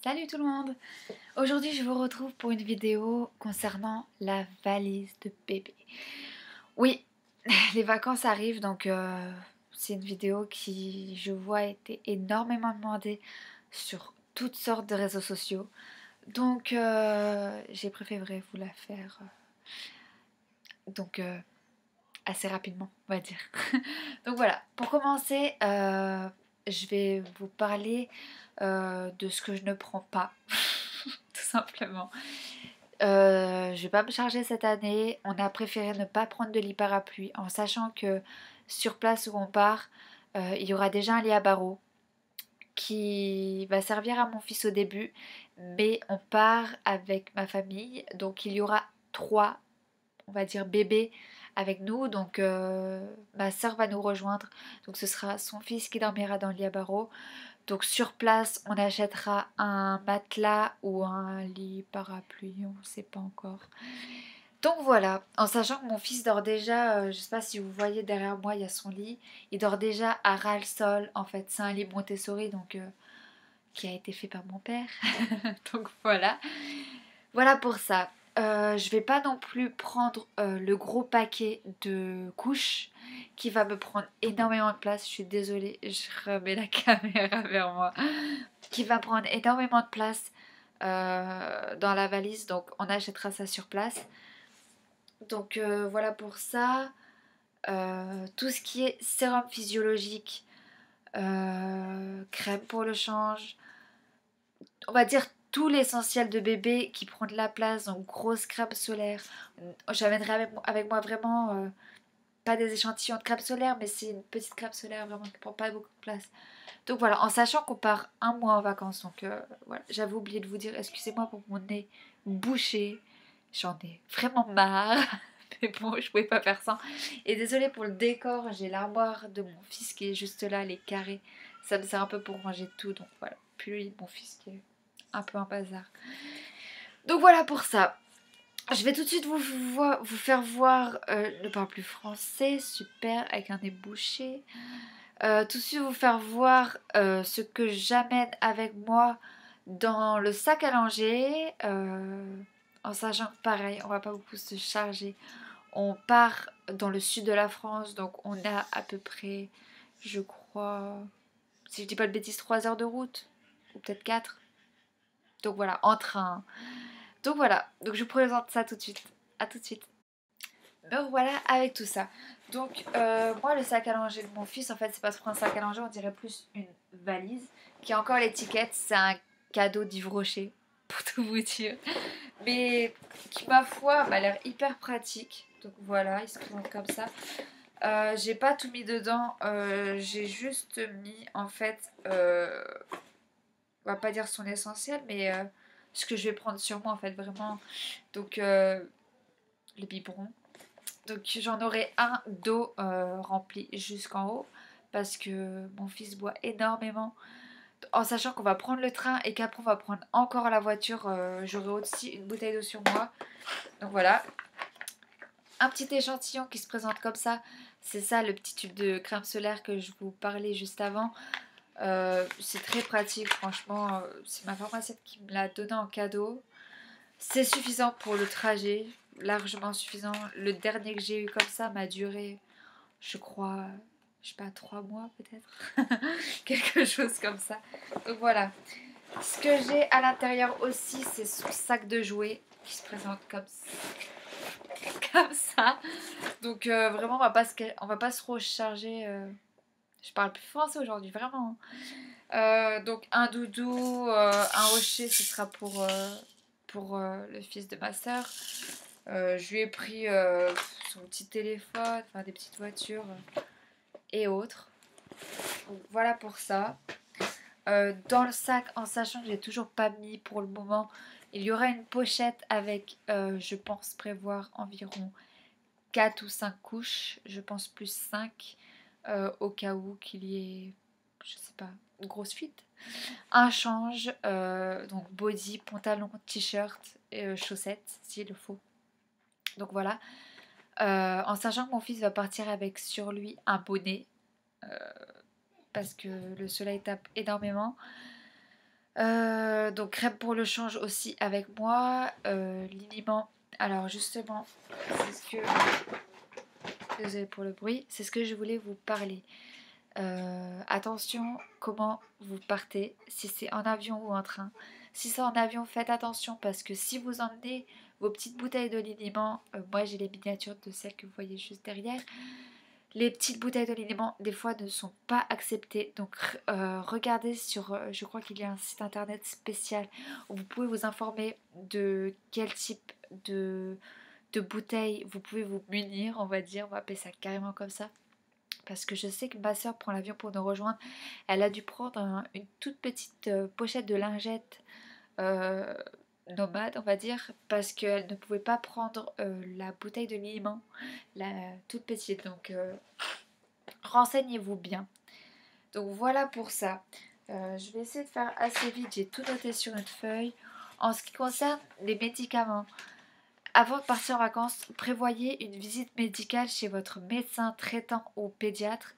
Salut tout le monde! Aujourd'hui je vous retrouve pour une vidéo concernant la valise de bébé. Oui, les vacances arrivent donc c'est une vidéo qui je vois a été énormément demandée sur toutes sortes de réseaux sociaux. Donc j'ai préféré vous la faire assez rapidement on va dire. Donc voilà, pour commencer je vais vous parler de ce que je ne prends pas. Tout simplement. Je vais pas me charger cette année. On a préféré ne pas prendre de lit parapluie en sachant que sur place où on part, il y aura déjà un lit à barreaux qui va servir à mon fils au début, mais on part avec ma famille, donc il y aura 3, on va dire, bébés avec nous, donc ma soeur va nous rejoindre, donc ce sera son fils qui dormira dans le lit à barreaux. Donc sur place, on achètera un matelas ou un lit parapluie, on ne sait pas encore. Donc voilà, en sachant que mon fils dort déjà, je ne sais pas si vous voyez derrière moi, il y a son lit. Il dort déjà à ras le sol, en fait, c'est un lit Montessori, donc qui a été fait par mon père. Donc voilà, voilà pour ça. Je vais pas non plus prendre le gros paquet de couches qui va me prendre énormément de place. Je suis désolée, je remets la caméra vers moi. Qui va prendre énormément de place dans la valise. Donc on achètera ça sur place. Donc voilà pour ça. Tout ce qui est sérum physiologique, crème pour le change, on va dire tout l'essentiel de bébé qui prend de la place, donc grosse crème solaire. J'amènerai avec moi vraiment pas des échantillons de crème solaire, mais c'est une petite crème solaire vraiment qui prend pas beaucoup de place. Donc voilà, en sachant qu'on part un mois en vacances, donc voilà, j'avais oublié de vous dire, excusez-moi pour mon nez bouché, j'en ai vraiment marre, mais bon, je pouvais pas faire ça. Et désolée pour le décor, j'ai l'armoire de mon fils qui est juste là, les carrés, ça me sert un peu pour ranger tout, donc voilà, puis le lit de mon fils qui est un peu un bazar. Donc voilà pour ça. Je vais tout de suite vous faire voir ne parle plus français, super, avec un nez bouché. Tout de suite vous faire voir ce que j'amène avec moi dans le sac à langer, en sachant que pareil, on va pas beaucoup se charger. On part dans le sud de la France, donc on a à peu près, je crois, si je dis pas de bêtises, 3 heures de route, ou peut-être 4. Donc voilà, en train. Donc voilà, donc je vous présente ça tout de suite. À tout de suite. Me voilà avec tout ça. Donc moi le sac à langer de mon fils, en fait c'est pas trop un sac à langer, on dirait plus une valise qui a encore l'étiquette, c'est un cadeau d'Yves Rocher pour tout vous dire, mais qui ma foi m'a l'air hyper pratique. Donc voilà, il se présente comme ça. J'ai pas tout mis dedans, j'ai juste mis en fait, on va pas dire son essentiel, mais ce que je vais prendre sur moi en fait vraiment. Donc le biberon. Donc j'en aurai un d'eau rempli jusqu'en haut parce que mon fils boit énormément. En sachant qu'on va prendre le train et qu'après on va prendre encore la voiture, j'aurai aussi une bouteille d'eau sur moi. Donc voilà. Un petit échantillon qui se présente comme ça. C'est ça le petit tube de crème solaire que je vous parlais juste avant. C'est très pratique franchement. C'est ma pharmacienne qui me l'a donné en cadeau. C'est suffisant pour le trajet, largement suffisant. Le dernier que j'ai eu comme ça m'a duré, je crois, je sais pas, 3 mois peut-être. Quelque chose comme ça. Donc voilà. Ce que j'ai à l'intérieur aussi, c'est son sac de jouets qui se présente comme ça. Comme ça. Donc vraiment, on va pas se recharger. Je parle plus français aujourd'hui, vraiment. Donc un doudou, un rocher, ce sera pour le fils de ma soeur. Je lui ai pris son petit téléphone, enfin des petites voitures et autres. Donc, voilà pour ça. Dans le sac, en sachant que j'ai toujours pas mis pour le moment, il y aura une pochette avec, je pense prévoir environ 4 ou 5 couches, je pense plus 5, au cas où qu'il y ait, je sais pas, une grosse fuite. Un change, donc body, pantalon, t-shirt, chaussettes s'il le faut. Donc voilà. En sachant que mon fils va partir avec sur lui un bonnet, parce que le soleil tape énormément. Donc crème pour le change aussi avec moi. Liniment. Alors justement, c'est ce que... Désolée pour le bruit. C'est ce que je voulais vous parler. Attention comment vous partez, si c'est en avion ou en train. Si c'est en avion, faites attention parce que si vous emmenez vos petites bouteilles de liniment, moi j'ai les miniatures de celles que vous voyez juste derrière. Les petites bouteilles de liniment, des fois, ne sont pas acceptées. Donc, regardez sur, je crois qu'il y a un site internet spécial où vous pouvez vous informer de quel type de bouteille vous pouvez vous munir, on va dire. On va appeler ça carrément comme ça. Parce que je sais que ma soeur prend l'avion pour nous rejoindre. Elle a dû prendre une toute petite pochette de lingettes euh, nomade, on va dire, parce qu'elle ne pouvait pas prendre la bouteille de liniment, la toute petite. Donc, renseignez-vous bien. Donc, voilà pour ça. Je vais essayer de faire assez vite. J'ai tout noté sur une feuille. En ce qui concerne les médicaments, avant de partir en vacances, prévoyez une visite médicale chez votre médecin traitant ou pédiatre,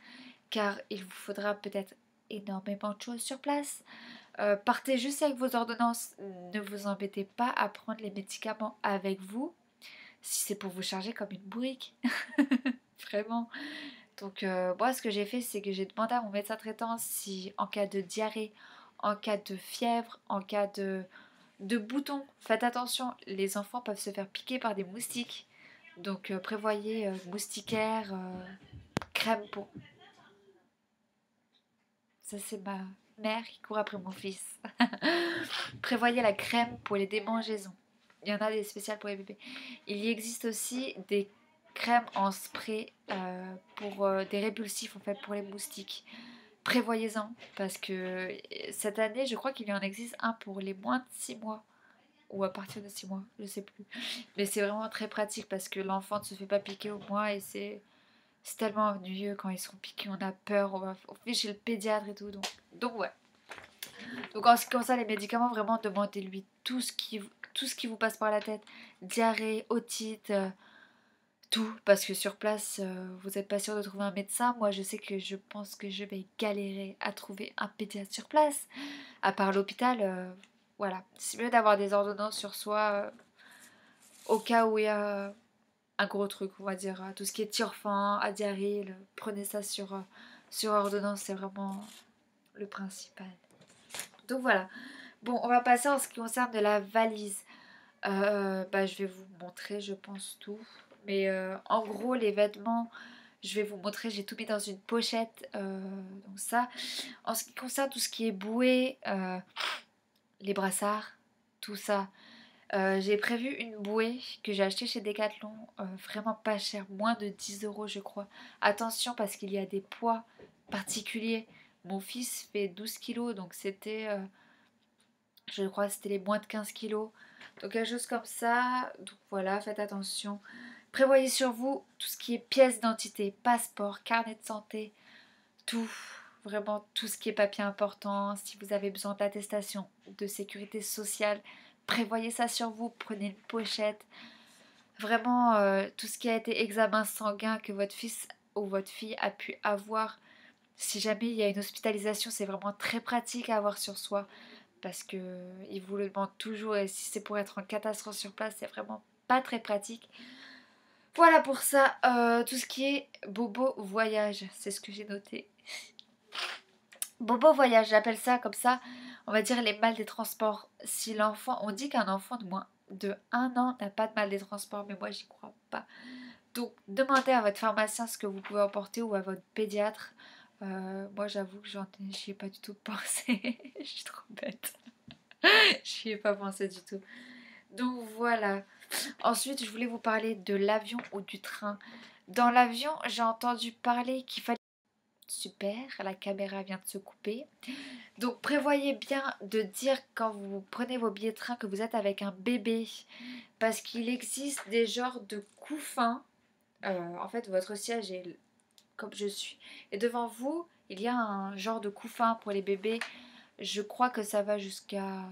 car il vous faudra peut-être énormément de choses sur place. Partez juste avec vos ordonnances. Ne vous embêtez pas à prendre les médicaments avec vous, si c'est pour vous charger comme une bourrique. Vraiment. Donc moi ce que j'ai fait c'est que j'ai demandé à mon médecin traitant si en cas de diarrhée, en cas de fièvre, en cas de boutons, faites attention, les enfants peuvent se faire piquer par des moustiques. Donc prévoyez moustiquaire, crème pour... Ça c'est ma mère qui court après mon fils. Prévoyez la crème pour les démangeaisons. Il y en a des spéciales pour les bébés. Il y existe aussi des crèmes en spray pour des répulsifs en fait pour les moustiques. Prévoyez-en parce que cette année je crois qu'il y en existe un pour les moins de 6 mois ou à partir de 6 mois, je sais plus. Mais c'est vraiment très pratique parce que l'enfant ne se fait pas piquer au mois et c'est tellement ennuyeux quand ils sont piqués, on a peur, on fait chez le pédiatre et tout. Donc ouais. Donc en ce qui concerne les médicaments, vraiment demandez-lui tout ce qui vous passe par la tête. Diarrhée, otite, tout. Parce que sur place, vous n'êtes pas sûr de trouver un médecin. Moi, je sais que je pense que je vais galérer à trouver un pédiatre sur place. À part l'hôpital, voilà. C'est mieux d'avoir des ordonnances sur soi au cas où il y a un gros truc, on va dire. Tout ce qui est Tiorfan, Adiaril, prenez ça sur ordonnance, c'est vraiment le principal. Donc voilà. Bon, on va passer en ce qui concerne de la valise. Je vais vous montrer, je pense, tout. Mais en gros, les vêtements, je vais vous montrer, j'ai tout mis dans une pochette. Donc ça. En ce qui concerne tout ce qui est bouée, les brassards, tout ça. J'ai prévu une bouée que j'ai achetée chez Decathlon, vraiment pas cher, moins de 10 euros je crois. Attention parce qu'il y a des poids particuliers. Mon fils fait 12 kilos, donc c'était, je crois que c'était les moins de 15 kilos. Donc quelque chose comme ça, donc voilà, faites attention. Prévoyez sur vous tout ce qui est pièces d'identité, passeport, carnet de santé, tout, vraiment tout ce qui est papier important. Si vous avez besoin d'attestation de sécurité sociale, prévoyez ça sur vous, prenez une pochette. Vraiment, tout ce qui a été examen sanguin que votre fils ou votre fille a pu avoir, si jamais il y a une hospitalisation, c'est vraiment très pratique à avoir sur soi parce que il vous le demande toujours et si c'est pour être en catastrophe sur place, c'est vraiment pas très pratique. Voilà pour ça, tout ce qui est bobo voyage, c'est ce que j'ai noté. Bobo voyage, j'appelle ça comme ça, on va dire les mal des transports. Si l'enfant, on dit qu'un enfant de moins de 1 an n'a pas de mal des transports, mais moi j'y crois pas. Donc demandez à votre pharmacien ce que vous pouvez emporter ou à votre pédiatre. Moi j'avoue que j'y ai pas du tout pensé, je suis trop bête. J'y ai pas pensé du tout. Donc voilà. Ensuite je voulais vous parler de l'avion ou du train. Dans l'avion j'ai entendu parler qu'il fallait... Super, la caméra vient de se couper. Donc prévoyez bien de dire quand vous prenez vos billets de train que vous êtes avec un bébé. Parce qu'il existe des genres de couffins. En fait, votre siège est comme je suis. Et devant vous, il y a un genre de couffin pour les bébés. Je crois que ça va jusqu'à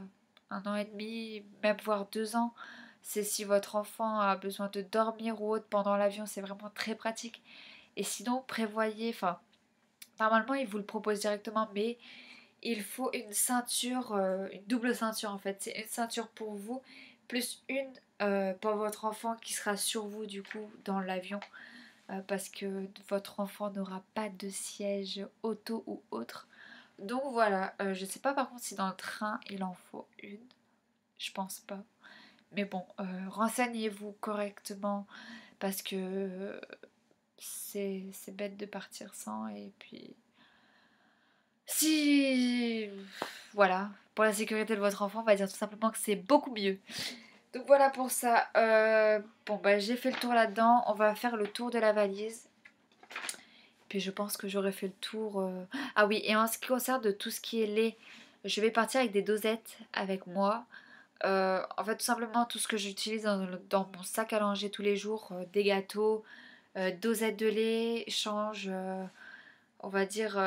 1 an et demi, même voire 2 ans. C'est si votre enfant a besoin de dormir ou autre pendant l'avion, c'est vraiment très pratique. Et sinon, prévoyez, enfin, normalement, ils vous le proposent directement, mais il faut une ceinture, une double ceinture en fait. C'est une ceinture pour vous, plus une pour votre enfant qui sera sur vous du coup dans l'avion. Parce que votre enfant n'aura pas de siège auto ou autre. Donc voilà, je sais pas par contre si dans le train il en faut une. Je pense pas. Mais bon, renseignez-vous correctement parce que c'est bête de partir sans. Et puis, si. Voilà, pour la sécurité de votre enfant, on va dire tout simplement que c'est beaucoup mieux. Donc voilà pour ça. Bon, bah j'ai fait le tour là-dedans. On va faire le tour de la valise. Puis je pense que j'aurais fait le tour. Ah oui, et en ce qui concerne de tout ce qui est lait, je vais partir avec des dosettes avec moi. En fait, tout simplement, tout ce que j'utilise dans mon sac à langer tous les jours, des gâteaux, dosettes de lait, change, on va dire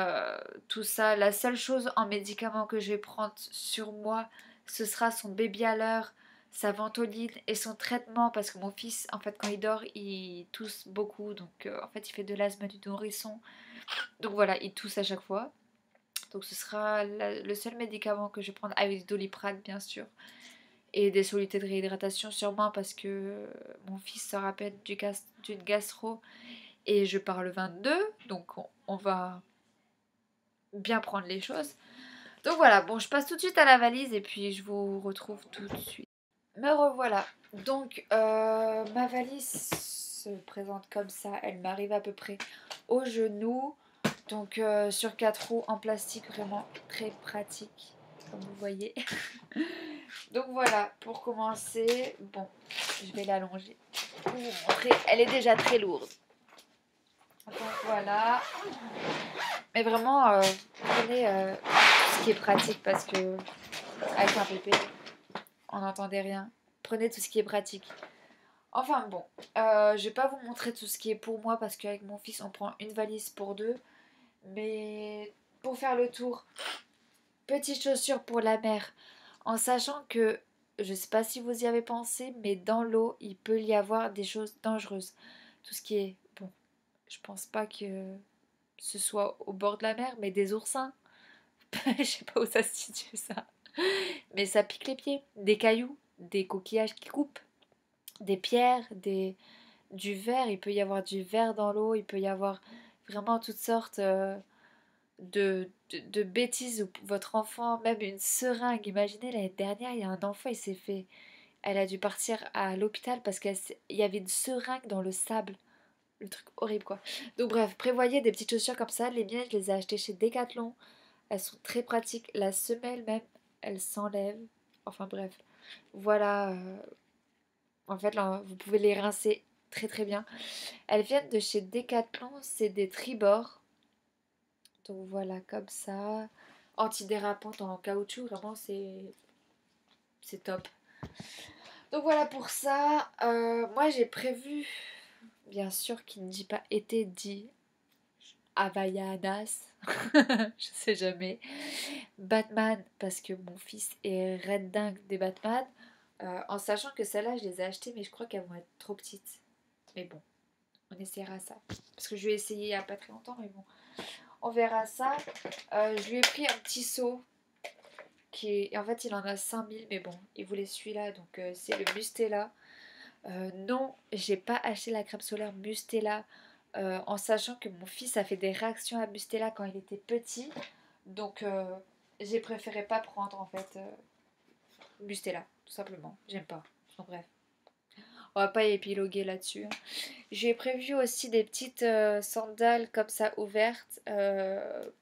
tout ça. La seule chose en médicament que je vais prendre sur moi, ce sera son baby à l'heure, sa ventoline et son traitement parce que mon fils, en fait, quand il dort, il tousse beaucoup. Donc, en fait, il fait de l'asthme du nourrisson. Donc voilà, il tousse à chaque fois. Donc ce sera le seul médicament que je vais prendre avec du Doliprane, bien sûr. Et des solutés de réhydratation sûrement parce que mon fils se rappelle d'une gastro et je pars le 22. Donc on va bien prendre les choses. Donc voilà, bon, je passe tout de suite à la valise et puis je vous retrouve tout de suite. Me revoilà. Donc ma valise se présente comme ça. Elle m'arrive à peu près au genou. Donc sur 4 roues en plastique, vraiment très pratique, comme vous voyez. Donc voilà, pour commencer, bon, je vais l'allonger pour vous montrer. Elle est déjà très lourde. Donc voilà. Mais vraiment, prenez tout ce qui est pratique parce que avec un bébé, on n'entendait rien. Prenez tout ce qui est pratique. Enfin bon, je vais pas vous montrer tout ce qui est pour moi parce qu'avec mon fils, on prend une valise pour deux. Mais pour faire le tour, petites chaussures pour la mer. En sachant que, je sais pas si vous y avez pensé, mais dans l'eau, il peut y avoir des choses dangereuses. Tout ce qui est, bon, je pense pas que ce soit au bord de la mer, mais des oursins. Je sais pas où ça se situe ça. Mais ça pique les pieds. Des cailloux, des coquillages qui coupent, des pierres, du verre. Il peut y avoir du verre dans l'eau, il peut y avoir vraiment toutes sortes de bêtises où votre enfant, même une seringue. Imaginez l'année dernière, il y a un enfant, il s'est fait. Elle a dû partir à l'hôpital parce qu'il y avait une seringue dans le sable. Le truc horrible quoi. Donc bref, prévoyez des petites chaussures comme ça. Les miennes, je les ai achetées chez Decathlon. Elles sont très pratiques. La semelle même, elle s'enlève. Enfin bref. Voilà. En fait, là, vous pouvez les rincer très très bien. Elles viennent de chez Decathlon. C'est des tribord. Donc voilà, comme ça. Antidérapante en caoutchouc, vraiment c'est top. Donc voilà pour ça. Moi j'ai prévu, bien sûr qui ne dit pas été dit Havaianas. Je sais jamais. Batman, parce que mon fils est red dingue des Batman. En sachant que celles-là je les ai achetées, mais je crois qu'elles vont être trop petites. Mais bon, on essaiera ça. Parce que je vais essayer il n'y a pas très longtemps, mais bon. On verra ça. Je lui ai pris un petit seau. En fait, il en a 5000, mais bon, il voulait celui-là. Donc, c'est le Mustela. Non, j'ai pas acheté la crème solaire Mustela. En sachant que mon fils a fait des réactions à Mustela quand il était petit. Donc, j'ai préféré pas prendre en fait Mustela, tout simplement. J'aime pas. Donc, bref. On va pas épiloguer là-dessus, hein. J'ai prévu aussi des petites sandales comme ça ouvertes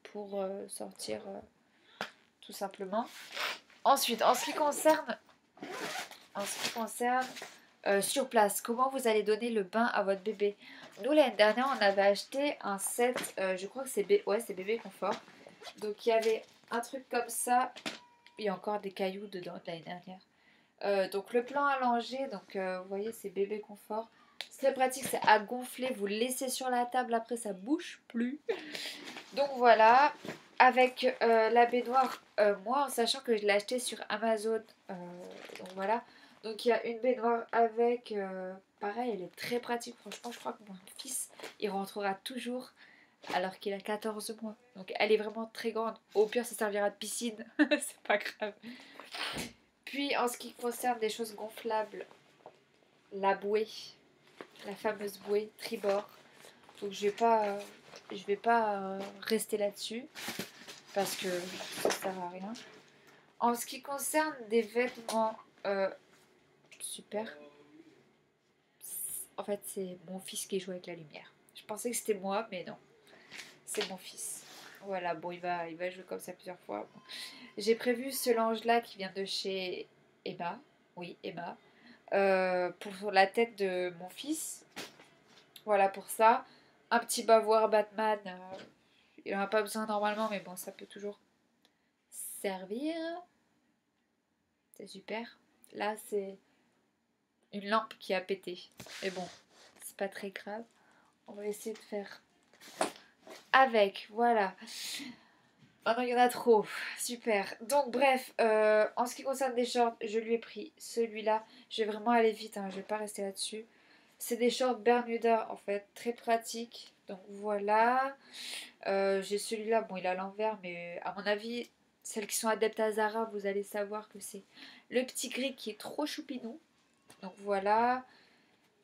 pour sortir tout simplement. Ensuite, en ce qui concerne sur place, comment vous allez donner le bain à votre bébé? Nous, l'année dernière, on avait acheté un set, je crois que c'est bébé confort. Donc, il y avait un truc comme ça. Il y a encore des cailloux dedans de l'année dernière. Donc le plan allongé, donc vous voyez c'est bébé confort. C'est très pratique, c'est à gonfler, vous le laissez sur la table, après ça bouge plus. Donc voilà, avec la baignoire, moi en sachant que je l'ai acheté sur Amazon, donc voilà. Donc il y a une baignoire avec, pareil elle est très pratique, franchement je crois que mon fils il rentrera toujours alors qu'il a 14 mois. Donc elle est vraiment très grande. Au pire, ça servira de piscine. C'est pas grave. Puis en ce qui concerne des choses gonflables, la bouée, la fameuse bouée tribord. Donc je vais pas rester là-dessus parce que ça sert à rien. En ce qui concerne des vêtements, super. En fait, c'est mon fils qui joue avec la lumière. Je pensais que c'était moi, mais non, c'est mon fils. Voilà, bon, il va jouer comme ça plusieurs fois. Bon. J'ai prévu ce linge-là qui vient de chez Emma. Oui, Emma. Pour la tête de mon fils. Voilà pour ça. Un petit bavoir Batman. Il n'en a pas besoin normalement, mais bon, ça peut toujours servir. C'est super. Là, c'est une lampe qui a pété. Mais bon, c'est pas très grave. On va essayer de faire avec. Voilà. Oh non, il y en a trop. Super. Donc, bref, en ce qui concerne des shorts, je lui ai pris celui-là. Je vais vraiment aller vite, hein, je vais pas rester là-dessus. C'est des shorts Bermuda, en fait, très pratiques. Donc, voilà. J'ai celui-là, bon, il est à l'envers, mais à mon avis, celles qui sont adeptes à Zara, vous allez savoir que c'est le petit gris qui est trop choupinou. Donc, voilà.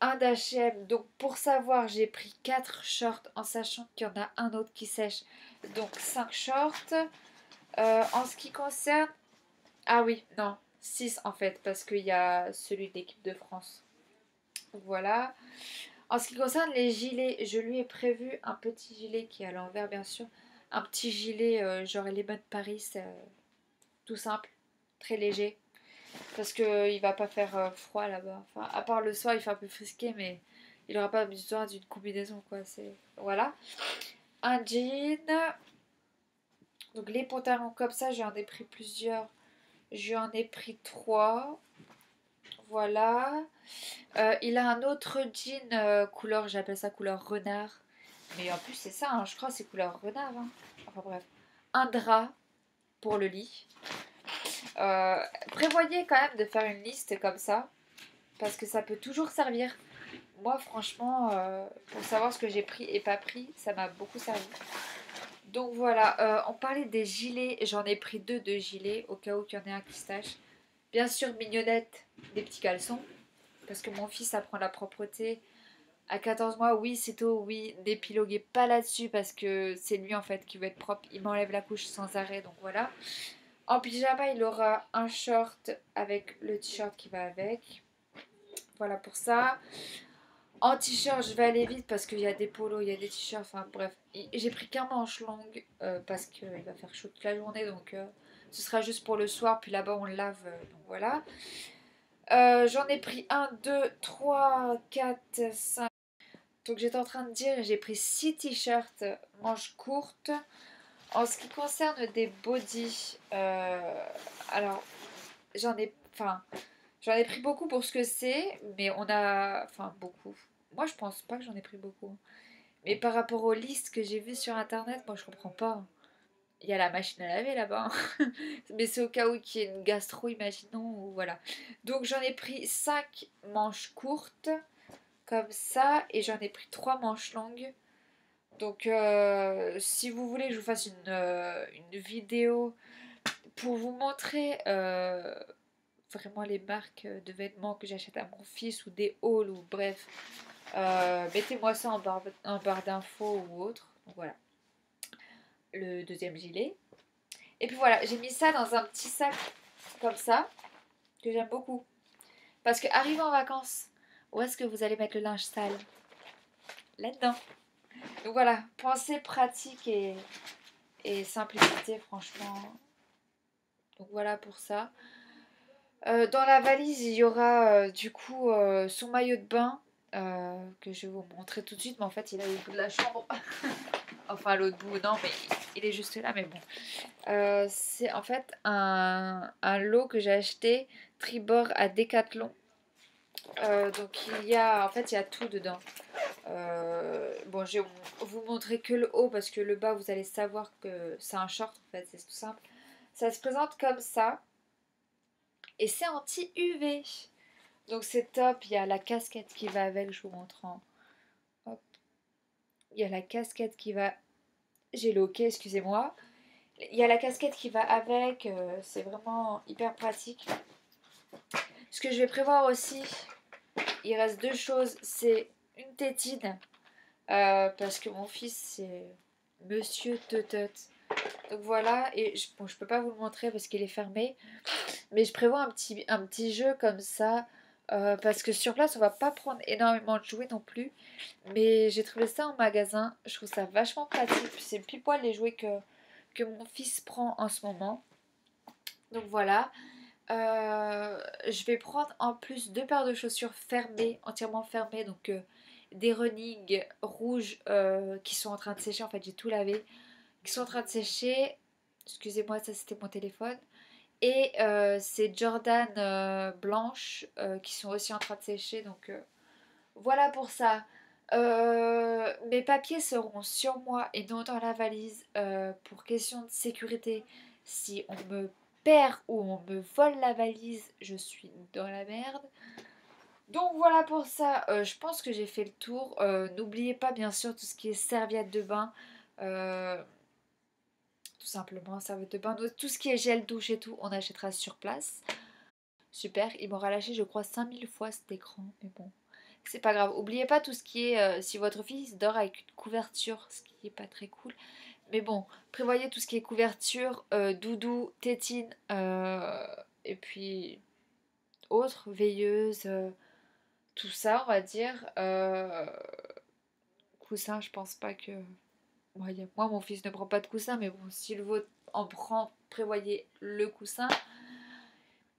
Un d'H&M. Donc, pour savoir, j'ai pris 4 shorts en sachant qu'il y en a un autre qui sèche. Donc, 5 shorts. En ce qui concerne... Ah oui, non, 6 en fait, parce qu'il y a celui de l'équipe de France. Voilà. En ce qui concerne les gilets, je lui ai prévu un petit gilet qui est à l'envers, bien sûr. Un petit gilet genre les de Paris, tout simple, très léger. Parce qu'il va pas faire froid là-bas. Enfin, à part le soir, il fait un peu frisqué, mais il aura pas besoin d'une combinaison, quoi. Voilà. Un jean. Donc les pantalons comme ça, j'en ai pris plusieurs. J'en ai pris 3. Voilà. Il a un autre jean couleur, j'appelle ça couleur renard. Mais en plus c'est ça, hein, je crois que c'est couleur renard. Hein. Enfin bref. Un drap pour le lit. Prévoyez quand même de faire une liste comme ça. Parce que ça peut toujours servir. Moi franchement, pour savoir ce que j'ai pris et pas pris, ça m'a beaucoup servi. Donc voilà, on parlait des gilets. J'en ai pris 2 de gilets au cas où il y en ait un qui se tâche. Bien sûr, mignonnette, des petits caleçons. Parce que mon fils apprend la propreté. À 14 mois, oui, c'est tôt, oui. N'épiloguez pas là-dessus parce que c'est lui en fait qui veut être propre. Il m'enlève la couche sans arrêt, donc voilà. En pyjama, il aura un short avec le t-shirt qui va avec. Voilà pour ça. En t-shirt, je vais aller vite parce qu'il y a des polos, il y a des t-shirts, enfin bref. J'ai pris qu'un manche longue parce qu'il va faire chaud toute la journée, donc ce sera juste pour le soir. Puis là-bas, on le lave, donc voilà. J'en ai pris 1, 2, 3, 4, 5. Donc j'étais en train de dire, j'ai pris 6 t-shirts manches courtes. En ce qui concerne des bodys, alors j'en ai pris beaucoup pour ce que c'est, mais on a, enfin beaucoup. Moi je pense pas que j'en ai pris beaucoup. Mais par rapport aux listes que j'ai vues sur internet, moi je comprends pas. Il y a la machine à laver là-bas. Mais c'est au cas où il y ait une gastro, imaginons, ou voilà. Donc j'en ai pris 5 manches courtes, comme ça, et j'en ai pris 3 manches longues. Donc si vous voulez que je vous fasse une vidéo pour vous montrer vraiment les marques de vêtements que j'achète à mon fils ou des hauls ou bref, mettez-moi ça en barre d'infos ou autre. Donc voilà, le deuxième gilet. Et puis voilà, j'ai mis ça dans un petit sac comme ça, que j'aime beaucoup. Parce que arrivé en vacances, où est-ce que vous allez mettre le linge sale? Là-dedans. Donc voilà, pensée pratique et simplicité, franchement. Donc voilà pour ça. Dans la valise, il y aura du coup son maillot de bain que je vais vous montrer tout de suite. Mais en fait, il est à l'autre bout de la chambre. Enfin, à l'autre bout, non, mais il est juste là. Mais bon. C'est en fait un lot que j'ai acheté tribord à Decathlon. Donc en fait, il y a tout dedans. Bon, je vais vous montrer que le haut parce que le bas, vous allez savoir que c'est un short en fait, c'est tout simple. Ça se présente comme ça et c'est anti-UV. Donc c'est top. Il y a la casquette qui va avec, je vous montre en. Hop. Il y a la casquette qui va J'ai le hockey, excusez-moi. Il y a la casquette qui va avec, c'est vraiment hyper pratique. Ce que je vais prévoir aussi, il reste deux choses, c'est une tétine, parce que mon fils c'est Monsieur Teutut. Donc voilà, et bon, je peux pas vous le montrer parce qu'il est fermé, mais je prévois un petit jeu comme ça, parce que sur place on va pas prendre énormément de jouets non plus, mais j'ai trouvé ça en magasin, je trouve ça vachement pratique, c'est pile poil les jouets que mon fils prend en ce moment. Donc voilà. Je vais prendre en plus deux paires de chaussures fermées, entièrement fermées, donc des running rouges qui sont en train de sécher. En fait, j'ai tout lavé, qui sont en train de sécher. Excusez-moi, ça c'était mon téléphone. Et ces Jordan blanches qui sont aussi en train de sécher. Donc voilà pour ça. Mes papiers seront sur moi et non dans la valise pour question de sécurité. Si on me perd ou on me vole la valise, je suis dans la merde. Donc voilà pour ça, je pense que j'ai fait le tour. N'oubliez pas bien sûr tout ce qui est serviette de bain. Euh, Tout simplement, serviette de bain. Tout ce qui est gel douche et tout, on achètera sur place. Super, il m'aura lâché je crois 5000 fois cet écran. Mais bon, c'est pas grave. Oubliez pas tout ce qui est, si votre fils dort avec une couverture, ce qui est pas très cool. Mais bon, prévoyez tout ce qui est couverture, doudou, tétine, et puis autres, veilleuse, tout ça, on va dire. Coussin, je pense pas que... Moi, mon fils ne prend pas de coussin, mais bon, si le vôtre en prend, prévoyez le coussin.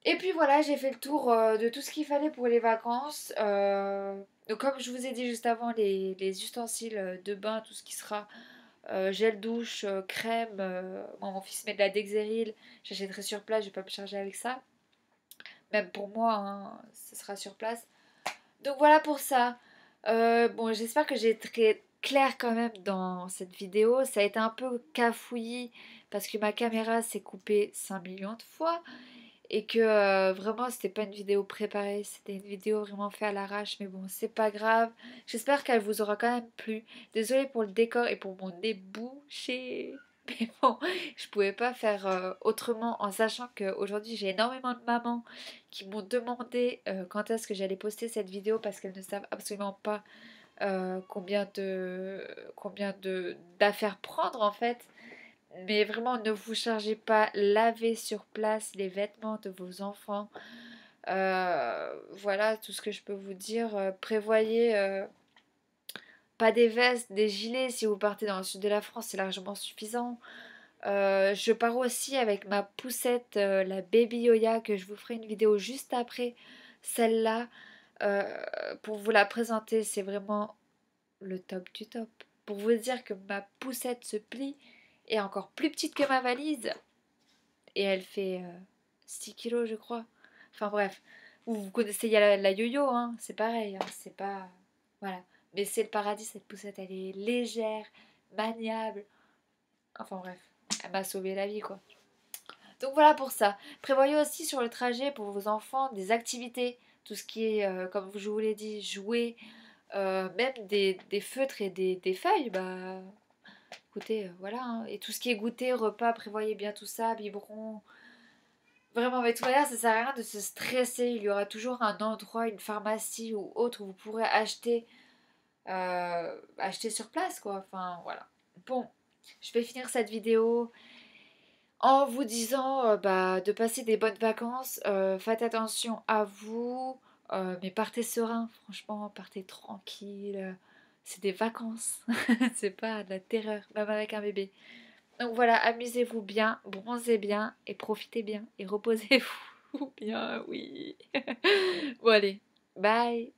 Et puis voilà, j'ai fait le tour de tout ce qu'il fallait pour les vacances. Donc comme je vous ai dit juste avant, les ustensiles de bain, tout ce qui sera gel douche, crème. Moi, mon fils met de la Dexéril, j'achèterai sur place, je vais pas me charger avec ça. Même pour moi, hein, ce sera sur place. Donc voilà pour ça. Bon, j'espère que j'ai été claire quand même dans cette vidéo. Ça a été un peu cafouillis parce que ma caméra s'est coupée 5 millions de fois et que vraiment c'était pas une vidéo préparée, c'était une vidéo vraiment faite à l'arrache, mais bon, c'est pas grave. J'espère qu'elle vous aura quand même plu. Désolée pour le décor et pour mon nez bouché. Mais bon, je pouvais pas faire autrement en sachant qu'aujourd'hui j'ai énormément de mamans qui m'ont demandé quand est-ce que j'allais poster cette vidéo parce qu'elles ne savent absolument pas combien de d'affaires prendre en fait. Mais vraiment, ne vous chargez pas, lavez sur place les vêtements de vos enfants. Voilà tout ce que je peux vous dire. Prévoyez pas des vestes, des gilets si vous partez dans le sud de la France, c'est largement suffisant. Je pars aussi avec ma poussette, la Baby Yoya, que je vous ferai une vidéo juste après celle-là pour vous la présenter. C'est vraiment le top du top. Pour vous dire que ma poussette se plie est encore plus petite que ma valise. Et elle fait 6 kilos, je crois. Enfin bref, vous connaissez il y a la yo-yo, hein, c'est pareil, hein, c'est pas... Voilà. Mais c'est le paradis, cette poussette, elle est légère, maniable. Enfin bref, elle m'a sauvé la vie, quoi. Donc voilà pour ça. Prévoyez aussi sur le trajet pour vos enfants des activités. Tout ce qui est, comme je vous l'ai dit, jouer, même des feutres et des feuilles, bah... Écoutez, voilà, hein. Et tout ce qui est goûter, repas, prévoyez bien tout ça, biberon. Vraiment, mais de toute manière, ça sert à rien de se stresser. Il y aura toujours un endroit, une pharmacie ou autre où vous pourrez acheter sur place, quoi. Enfin, voilà. Bon, je vais finir cette vidéo en vous disant bah, de passer des bonnes vacances. Faites attention à vous, mais partez serein, franchement, partez tranquille. C'est des vacances, c'est pas de la terreur, même avec un bébé. Donc voilà, amusez-vous bien, bronzez bien et profitez bien et reposez-vous bien, oui. Bon allez, bye.